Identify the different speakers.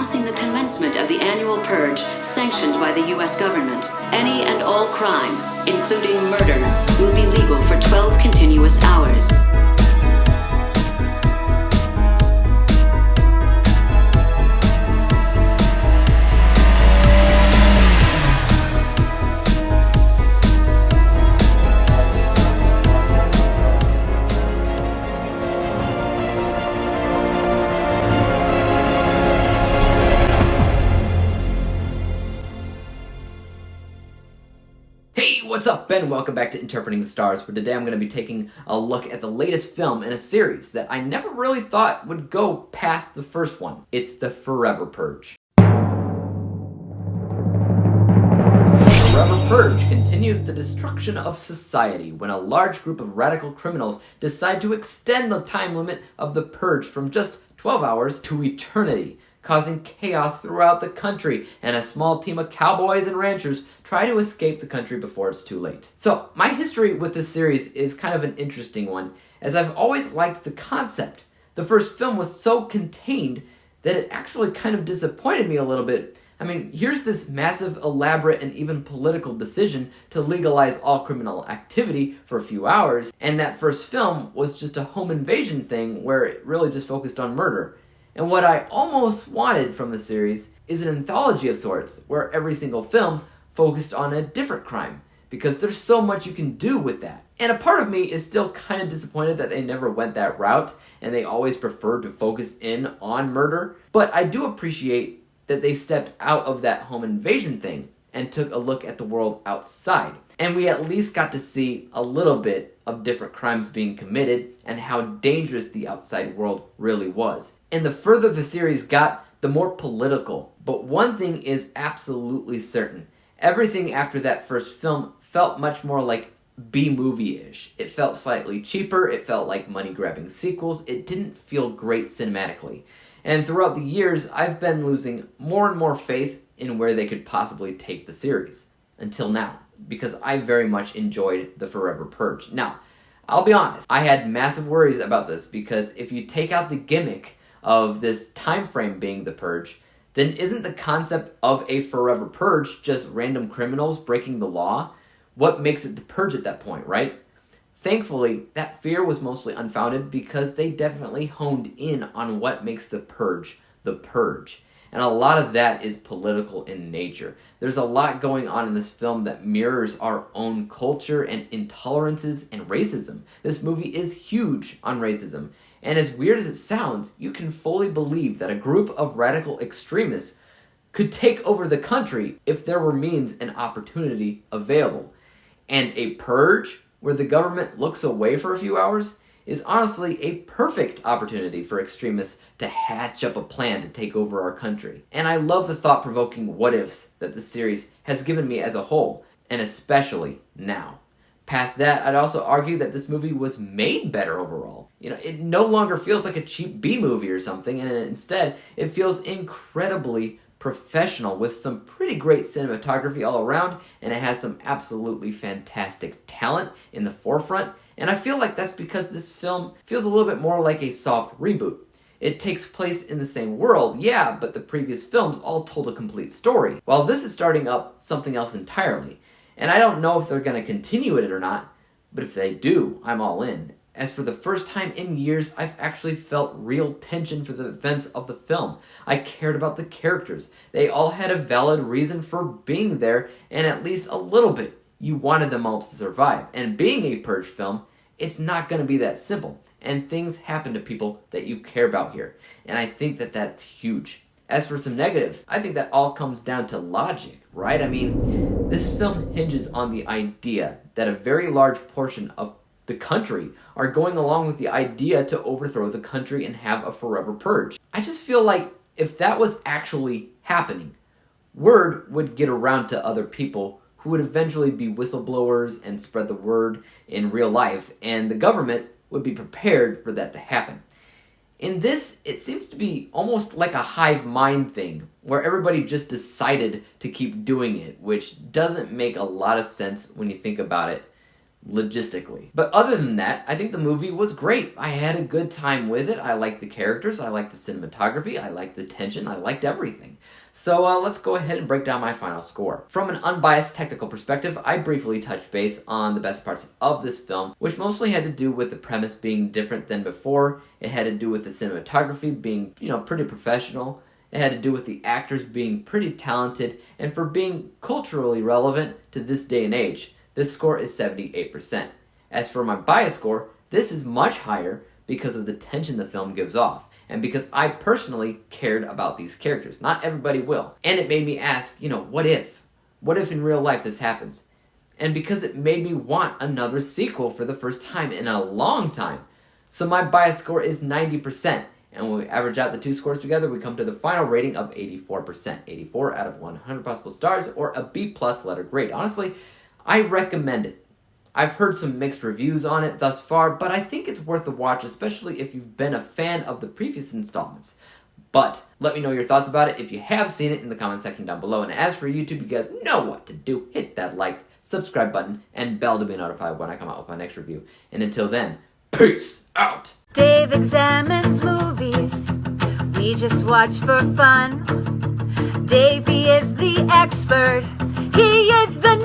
Speaker 1: announcing the commencement of the annual purge sanctioned by the U.S. government. Any and all crime, including murder, will be legal for 12 continuous hours.
Speaker 2: What's up, Ben? Welcome back to Interpreting the Stars, where today I'm going to be taking a look at the latest film in a series that I never really thought would go past the first one. It's the Forever Purge. Forever Purge continues the destruction of society when a large group of radical criminals decide to extend the time limit of the purge from just 12 hours to eternity, causing chaos throughout the country, and a small team of cowboys and ranchers try to escape the country before it's too late. So, my history with this series is kind of an interesting one, as I've always liked the concept. The first film was so contained that it actually kind of disappointed me a little bit. I mean, here's this massive, elaborate, and even political decision to legalize all criminal activity for a few hours, and that first film was just a home invasion thing where it really just focused on murder. And what I almost wanted from the series is an anthology of sorts, where every single film focused on a different crime, because there's so much you can do with that. And a part of me is still kind of disappointed that they never went that route, and they always preferred to focus in on murder, but I do appreciate that they stepped out of that home invasion thing and took a look at the world outside. And we at least got to see a little bit of different crimes being committed and how dangerous the outside world really was. And the further the series got, the more political. But one thing is absolutely certain. Everything after that first film felt much more like B-movie-ish. It felt slightly cheaper, it felt like money-grabbing sequels, it didn't feel great cinematically. And throughout the years, I've been losing more and more faith in where they could possibly take the series. Until now, because I very much enjoyed the Forever Purge. Now, I'll be honest, I had massive worries about this, because if you take out the gimmick of this time frame being the purge, then isn't the concept of a forever purge just random criminals breaking the law? What makes it the purge at that point, right? Thankfully, that fear was mostly unfounded, because they definitely honed in on what makes the purge the purge. And a lot of that is political in nature. There's a lot going on in this film that mirrors our own culture and intolerances and racism. This movie is huge on racism. And as weird as it sounds, you can fully believe that a group of radical extremists could take over the country if there were means and opportunity available. And a purge, where the government looks away for a few hours, is honestly a perfect opportunity for extremists to hatch up a plan to take over our country. And I love the thought-provoking what-ifs that the series has given me as a whole, and especially now. Past that, I'd also argue that this movie was made better overall. It no longer feels like a cheap B-movie or something, and instead, it feels incredibly professional with some pretty great cinematography all around, and it has some absolutely fantastic talent in the forefront, and I feel like that's because this film feels a little bit more like a soft reboot. It takes place in the same world, yeah, but the previous films all told a complete story, while this is starting up something else entirely. And I don't know if they're going to continue it or not, but if they do, I'm all in. As for the first time in years, I've actually felt real tension for the events of the film. I cared about the characters. They all had a valid reason for being there, and at least a little bit. You wanted them all to survive. And being a Purge film, it's not going to be that simple. And things happen to people that you care about here. And I think that that's huge. As for some negatives, I think that all comes down to logic, right? I mean, this film hinges on the idea that a very large portion of the country are going along with the idea to overthrow the country and have a forever purge. I just feel like if that was actually happening, word would get around to other people who would eventually be whistleblowers and spread the word in real life, and the government would be prepared for that to happen. In this, it seems to be almost like a hive mind thing, where everybody just decided to keep doing it, which doesn't make a lot of sense when you think about it. logistically. But other than that, I think the movie was great. I had a good time with it. I liked the characters, I liked the cinematography, I liked the tension, I liked everything. So let's go ahead and break down my final score. From an unbiased technical perspective, I briefly touched base on the best parts of this film, which mostly had to do with the premise being different than before. It had to do with the cinematography being, pretty professional. It had to do with the actors being pretty talented, and for being culturally relevant to this day and age. This score is 78%. As for my bias score, this is much higher because of the tension the film gives off, and because I personally cared about these characters. Not everybody will. And it made me ask, what if? What if in real life this happens? And because it made me want another sequel for the first time in a long time. So my bias score is 90%. And when we average out the two scores together, we come to the final rating of 84%. 84 out of 100 possible stars, or a B+ letter grade. Honestly, I recommend it. I've heard some mixed reviews on it thus far, but I think it's worth a watch, especially if you've been a fan of the previous installments. But let me know your thoughts about it if you have seen it in the comment section down below. And as for YouTube, you guys know what to do. Hit that like, subscribe button, and bell to be notified when I come out with my next review. And until then, peace out!
Speaker 3: Dave examines movies we just watch for fun. Davey is the expert. He is the